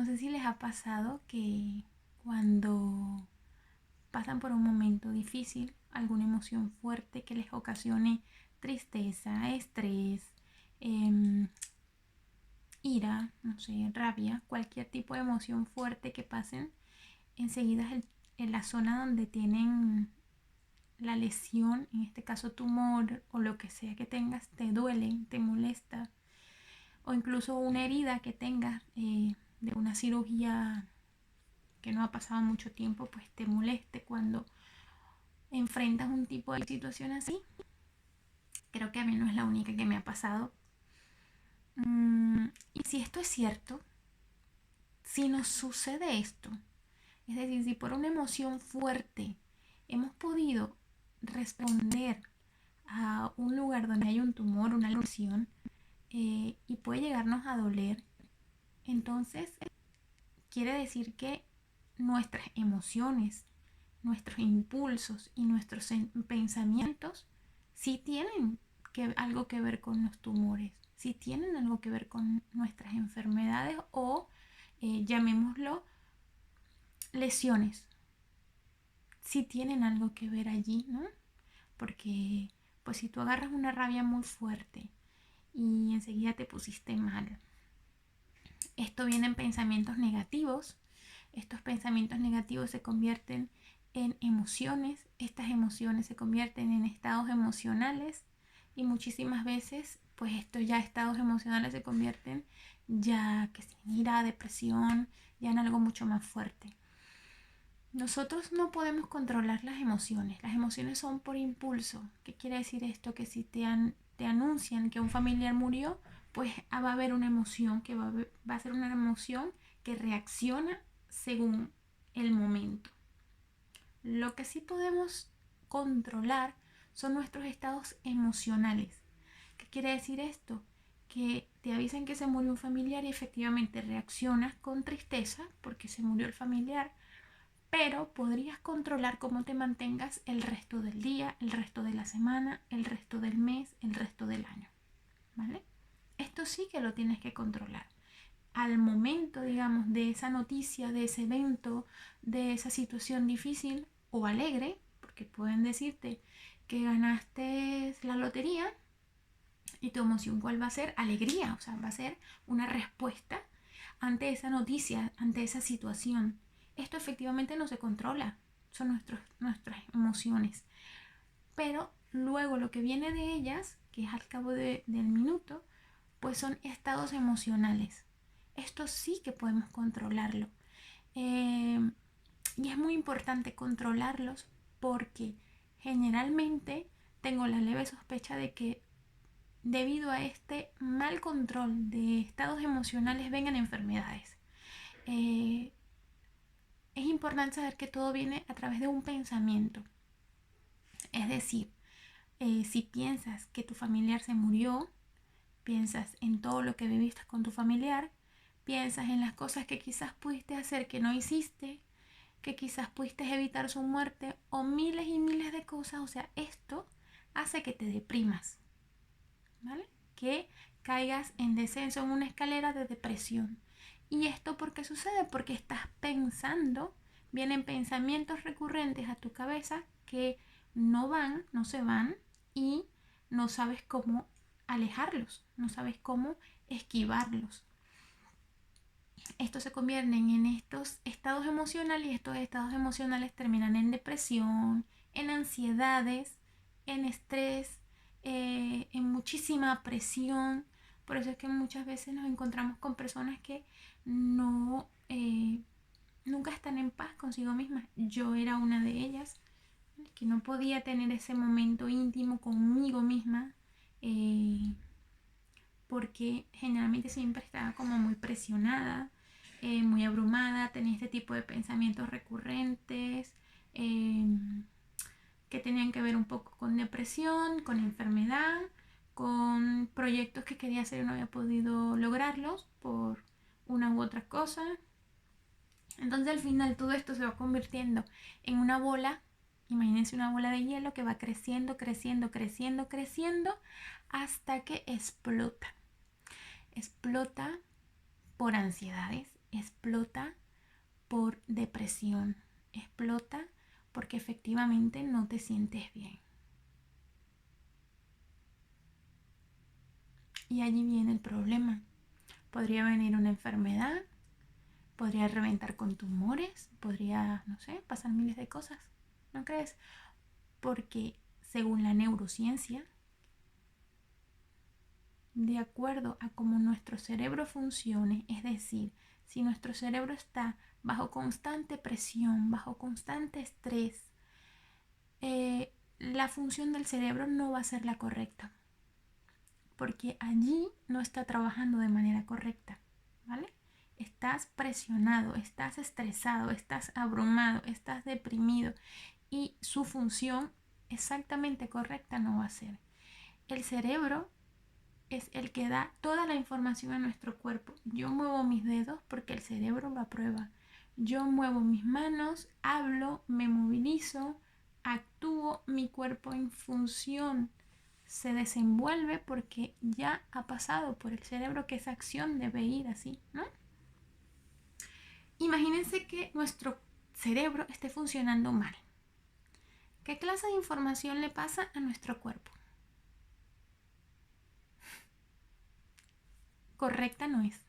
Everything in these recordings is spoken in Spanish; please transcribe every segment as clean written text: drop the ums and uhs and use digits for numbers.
No sé si les ha pasado que cuando pasan por un momento difícil, alguna emoción fuerte que les ocasione tristeza, estrés, em, ira, no sé, rabia, cualquier tipo de emoción fuerte que pasen, enseguida en la zona donde tienen la lesión, en este caso tumor o lo que sea que tengas, te duele, te molesta, o incluso una herida que tengas de una cirugía que no ha pasado mucho tiempo, pues te moleste cuando enfrentas un tipo de situación así. Creo que a mí no es la única que me ha pasado. Y si esto es cierto, si nos sucede esto, es decir, si por una emoción fuerte hemos podido responder a un lugar donde hay un tumor, una lesión, y puede llegarnos a doler, entonces quiere decir que nuestras emociones, nuestros impulsos y nuestros pensamientos sí tienen algo que ver con los tumores, sí tienen algo que ver con nuestras enfermedades o llamémoslo lesiones, sí tienen algo que ver allí, ¿no? Porque pues si tú agarras una rabia muy fuerte y enseguida te pusiste mal, esto viene en pensamientos negativos. Estos pensamientos negativos se convierten en emociones, estas emociones se convierten en estados emocionales y muchísimas veces pues estos ya estados emocionales se convierten ya que en ira, depresión, ya en algo mucho más fuerte. Nosotros no podemos controlar las emociones son por impulso. ¿Qué quiere decir esto? Que si te anuncian que un familiar murió, pues va a haber una emoción que va a ser una emoción que reacciona según el momento. Lo que sí podemos controlar son nuestros estados emocionales. ¿Qué quiere decir esto? Que te avisan que se murió un familiar y efectivamente reaccionas con tristeza porque se murió el familiar, pero podrías controlar cómo te mantengas el resto del día, el resto de la semana, el resto del mes, el resto del año, ¿vale? Esto sí que lo tienes que controlar. Al momento, digamos, de esa noticia, de ese evento, de esa situación difícil o alegre, porque pueden decirte que ganaste la lotería y tu emoción, ¿cuál va a ser? Alegría, o sea, va a ser una respuesta ante esa noticia, ante esa situación. Esto efectivamente no se controla, son nuestras emociones. Pero luego lo que viene de ellas, que es al cabo del minuto, pues son estados emocionales. Esto sí que podemos controlarlo. Eh, y es muy importante controlarlos porque generalmente tengo la leve sospecha de que debido a este mal control de estados emocionales vengan enfermedades. Eh, es importante saber que todo viene a través de un pensamiento. Es decir, si piensas que tu familiar se murió, piensas en todo lo que viviste con tu familiar, piensas en las cosas que quizás pudiste hacer que no hiciste, que quizás pudiste evitar su muerte o miles y miles de cosas. O sea, esto hace que te deprimas, ¿vale? Que caigas en descenso en una escalera de depresión. ¿Y esto por qué sucede? Porque estás pensando, vienen pensamientos recurrentes a tu cabeza que no se van y no sabes cómo alejarlos, no sabes cómo esquivarlos. Estos se convierten en estos estados emocionales y estos estados emocionales terminan en depresión, en ansiedades, en estrés, en muchísima presión. Por eso es que muchas veces nos encontramos con personas que no nunca están en paz consigo mismas. Yo era una de ellas, que no podía tener ese momento íntimo conmigo misma, porque generalmente siempre estaba como muy presionada, muy abrumada, tenía este tipo de pensamientos recurrentes eh, que tenían que ver un poco con depresión, con enfermedad, con proyectos que quería hacer y no había podido lograrlos por una u otra cosa. Entonces al final todo esto se va convirtiendo en una bola. Imagínense una bola de hielo que va creciendo, creciendo, creciendo, creciendo hasta que explota. Explota por ansiedades, explota por depresión, explota porque efectivamente no te sientes bien. Y allí viene el problema. Podría venir una enfermedad, podría reventar con tumores, podría, no sé, pasar miles de cosas. ¿No crees? Porque según la neurociencia, de acuerdo a cómo nuestro cerebro funcione, es decir, si nuestro cerebro está bajo constante presión, bajo constante estrés, la función del cerebro no va a ser la correcta, porque allí no está trabajando de manera correcta, ¿vale? Estás presionado, estás estresado, estás abrumado, estás deprimido y su función exactamente correcta no va a ser. El cerebro es el que da toda la información a nuestro cuerpo. Yo muevo mis dedos porque el cerebro lo aprueba. Yo muevo mis manos, hablo, me movilizo, actúo, mi cuerpo en función se desenvuelve porque ya ha pasado por el cerebro que esa acción debe ir así, ¿no? Imagínense que nuestro cerebro esté funcionando mal. ¿Qué clase de información le pasa a nuestro cuerpo? Correcta no es,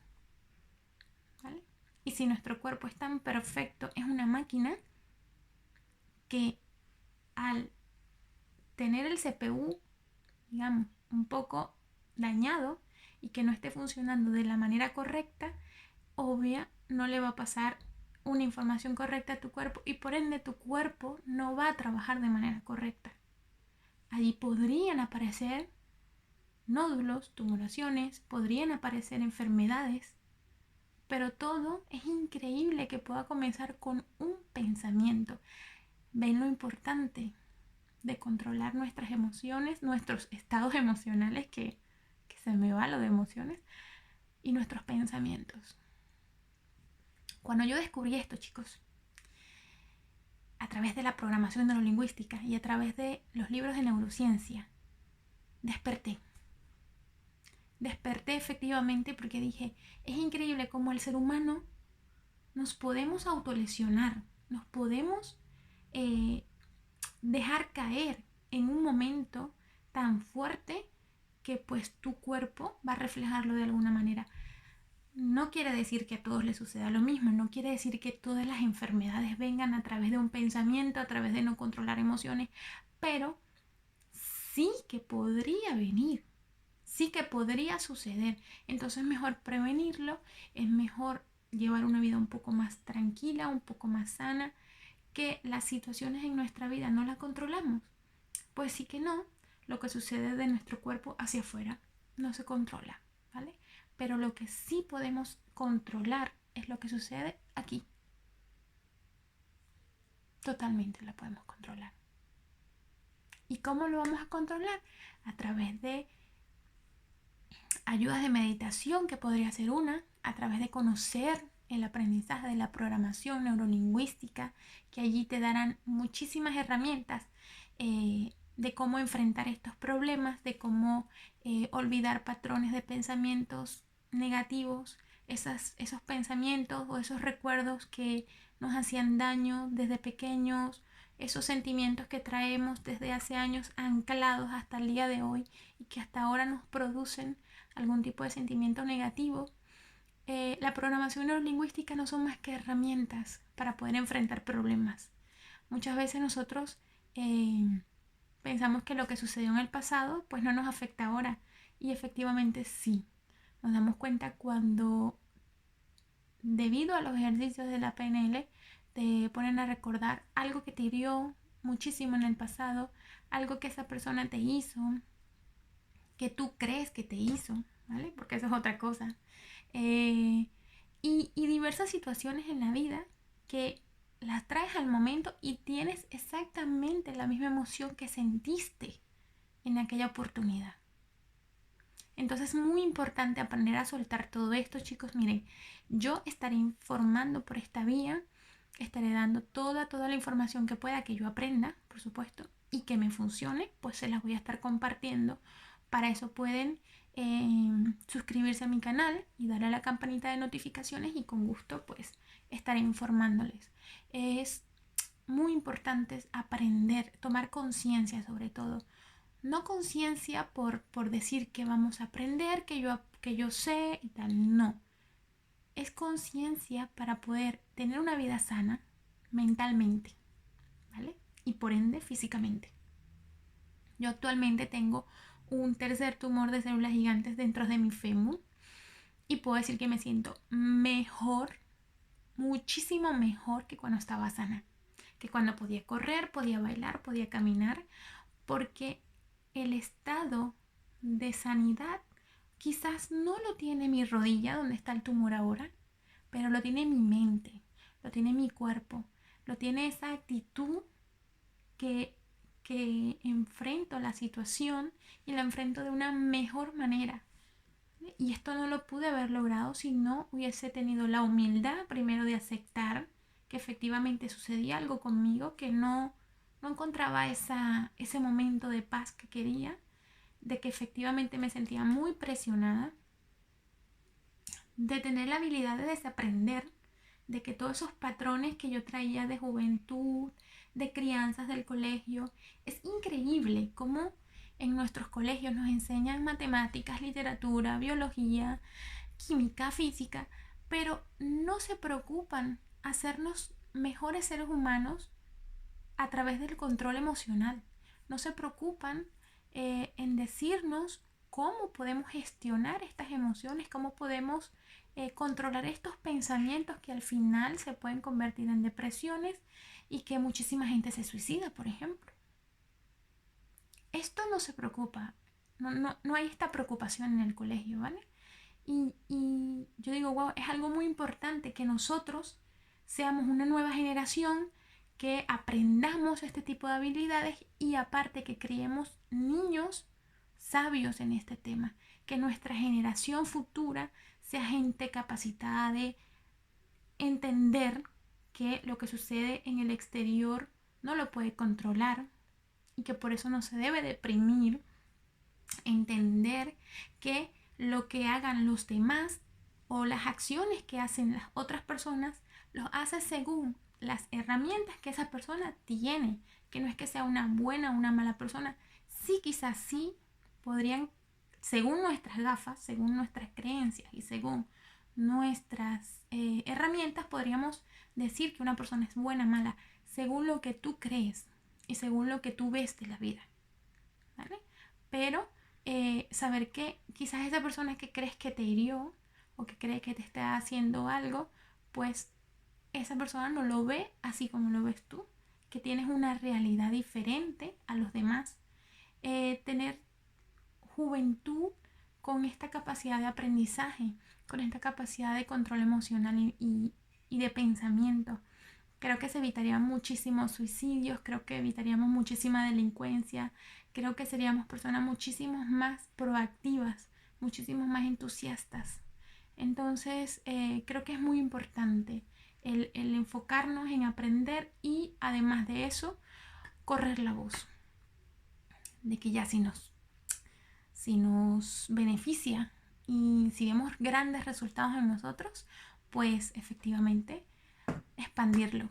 ¿vale? Y si nuestro cuerpo es tan perfecto, es una máquina que al tener el CPU, digamos, un poco dañado y que no esté funcionando de la manera correcta, obvia, no le va a pasar una información correcta a tu cuerpo y por ende tu cuerpo no va a trabajar de manera correcta. Allí podrían aparecer nódulos, tumoraciones, podrían aparecer enfermedades, pero todo es increíble que pueda comenzar con un pensamiento. ¿Ven lo importante de controlar nuestras emociones, nuestros estados emocionales, que se me va lo de emociones, y nuestros pensamientos? Cuando yo descubrí esto, chicos, a través de la programación neurolingüística y a través de los libros de neurociencia, desperté. Desperté efectivamente porque dije, es increíble cómo el ser humano nos podemos autolesionar, nos podemos dejar caer en un momento tan fuerte que pues tu cuerpo va a reflejarlo de alguna manera. No quiere decir que a todos les suceda lo mismo, no quiere decir que todas las enfermedades vengan a través de un pensamiento, a través de no controlar emociones, pero sí que podría venir, sí que podría suceder. Entonces es mejor prevenirlo, es mejor llevar una vida un poco más tranquila, un poco más sana, que las situaciones en nuestra vida no las controlamos. Pues sí que no, lo que sucede de nuestro cuerpo hacia afuera no se controla, ¿vale? Pero lo que sí podemos controlar es lo que sucede aquí. Totalmente lo podemos controlar. ¿Y cómo lo vamos a controlar? A través de ayudas de meditación, que podría ser una, a través de conocer el aprendizaje de la programación neurolingüística, que allí te darán muchísimas herramientas de cómo enfrentar estos problemas, de cómo olvidar patrones de pensamientos negativos, esos pensamientos o esos recuerdos que nos hacían daño desde pequeños, esos sentimientos que traemos desde hace años anclados hasta el día de hoy y que hasta ahora nos producen algún tipo de sentimiento negativo. La programación neurolingüística no son más que herramientas para poder enfrentar problemas. Muchas veces nosotros pensamos que lo que sucedió en el pasado pues no nos afecta ahora, y efectivamente sí. Nos damos cuenta cuando, debido a los ejercicios de la PNL, te ponen a recordar algo que te hirió muchísimo en el pasado, algo que esa persona te hizo, que tú crees que te hizo, ¿vale? Porque eso es otra cosa. Y diversas situaciones en la vida que las traes al momento y tienes exactamente la misma emoción que sentiste en aquella oportunidad. Entonces es muy importante aprender a soltar todo esto, chicos. Miren, yo estaré informando por esta vía, estaré dando toda la información que pueda, que yo aprenda, por supuesto, y que me funcione, pues se las voy a estar compartiendo. Para eso pueden suscribirse a mi canal y darle a la campanita de notificaciones, y con gusto pues estaré informándoles. Es muy importante aprender, tomar conciencia sobre todo. No conciencia por decir que vamos a aprender, que yo sé y tal, no. Es conciencia para poder tener una vida sana mentalmente, ¿vale? Y por ende físicamente. Yo actualmente tengo un tercer tumor de células gigantes dentro de mi fémur y puedo decir que me siento mejor, muchísimo mejor que cuando estaba sana, que cuando podía correr, podía bailar, podía caminar, porque el estado de sanidad quizás no lo tiene mi rodilla, donde está el tumor ahora, pero lo tiene mi mente, lo tiene mi cuerpo, lo tiene esa actitud que, que enfrento la situación y la enfrento de una mejor manera. Y esto no lo pude haber logrado si no hubiese tenido la humildad primero de aceptar que efectivamente sucedía algo conmigo, que no encontraba ese momento de paz que quería, de que efectivamente me sentía muy presionada, de tener la habilidad de desaprender, de que todos esos patrones que yo traía de juventud, de crianzas del colegio, es increíble cómo en nuestros colegios nos enseñan matemáticas, literatura, biología, química, física, pero no se preocupan hacernos mejores seres humanos a través del control emocional. No se preocupan en decirnos cómo podemos gestionar estas emociones, cómo podemos controlar estos pensamientos que al final se pueden convertir en depresiones y que muchísima gente se suicida, por ejemplo. Esto no se preocupa, no hay esta preocupación en el colegio, ¿vale? Y yo digo, wow, es algo muy importante que nosotros seamos una nueva generación, que aprendamos este tipo de habilidades y aparte que criemos niños sabios en este tema, que nuestra generación futura sea gente capacitada de entender que lo que sucede en el exterior no lo puede controlar y que por eso no se debe deprimir, entender que lo que hagan los demás o las acciones que hacen las otras personas los hace según las herramientas que esa persona tiene, que no es que sea una buena o una mala persona. Sí, quizás sí podrían, según nuestras gafas, según nuestras creencias y según nuestras herramientas, podríamos decir que una persona es buena o mala según lo que tú crees y según lo que tú ves de la vida, ¿vale? Pero saber que quizás esa persona que crees que te hirió o que cree que te está haciendo algo, pues esa persona no lo ve así como lo ves tú, que tienes una realidad diferente a los demás. Tener juventud con esta capacidad de aprendizaje, con esta capacidad de control emocional y de pensamiento. Creo que se evitarían muchísimos suicidios, creo que evitaríamos muchísima delincuencia, creo que seríamos personas muchísimo más proactivas, muchísimo más entusiastas. Entonces, creo que es muy importante el enfocarnos en aprender y además de eso, correr la voz de que ya si nos beneficia y si vemos grandes resultados en nosotros, pues efectivamente expandirlo.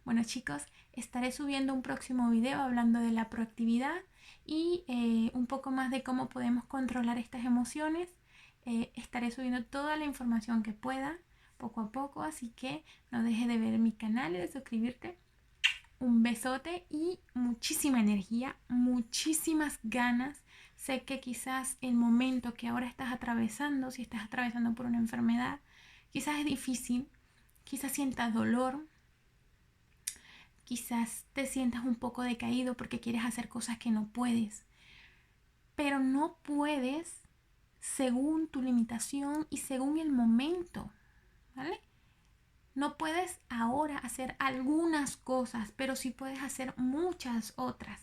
Bueno chicos, estaré subiendo un próximo video hablando de la proactividad y un poco más de cómo podemos controlar estas emociones. Estaré subiendo toda la información que pueda poco a poco, así que no dejes de ver mi canal y de suscribirte. Un besote y muchísima energía, muchísimas ganas. Sé que quizás el momento que ahora estás atravesando, si estás atravesando por una enfermedad, quizás es difícil, quizás sientas dolor, quizás te sientas un poco decaído porque quieres hacer cosas que no puedes, pero no puedes según tu limitación y según el momento, ¿vale? No puedes ahora hacer algunas cosas, pero sí puedes hacer muchas otras.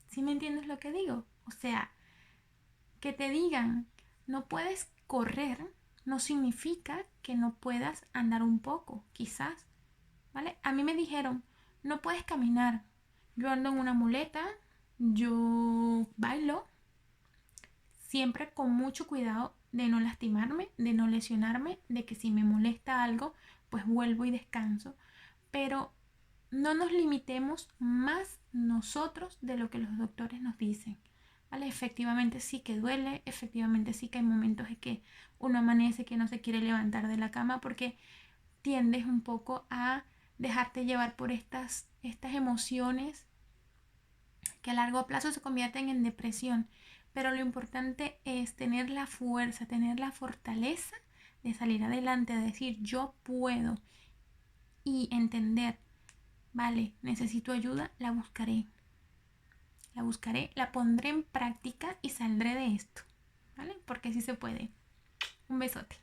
¿Sí me entiendes lo que digo? O sea, que te digan, no puedes correr, no significa que no puedas andar un poco, quizás, ¿vale? A mí me dijeron, no puedes caminar. Yo ando en una muleta, yo bailo. siempre con mucho cuidado de no lastimarme, de no lesionarme, de que si me molesta algo, pues vuelvo y descanso. Pero no nos limitemos más nosotros de lo que los doctores nos dicen. ¿Vale? Efectivamente sí que duele, efectivamente sí que hay momentos en que uno amanece que no se quiere levantar de la cama porque tiendes un poco a dejarte llevar por estas emociones que a largo plazo se convierten en depresión. Pero lo importante es tener la fuerza, tener la fortaleza de salir adelante, de decir yo puedo y entender, vale, necesito ayuda, la buscaré, la pondré en práctica y saldré de esto, ¿vale? Porque sí se puede. Un besote.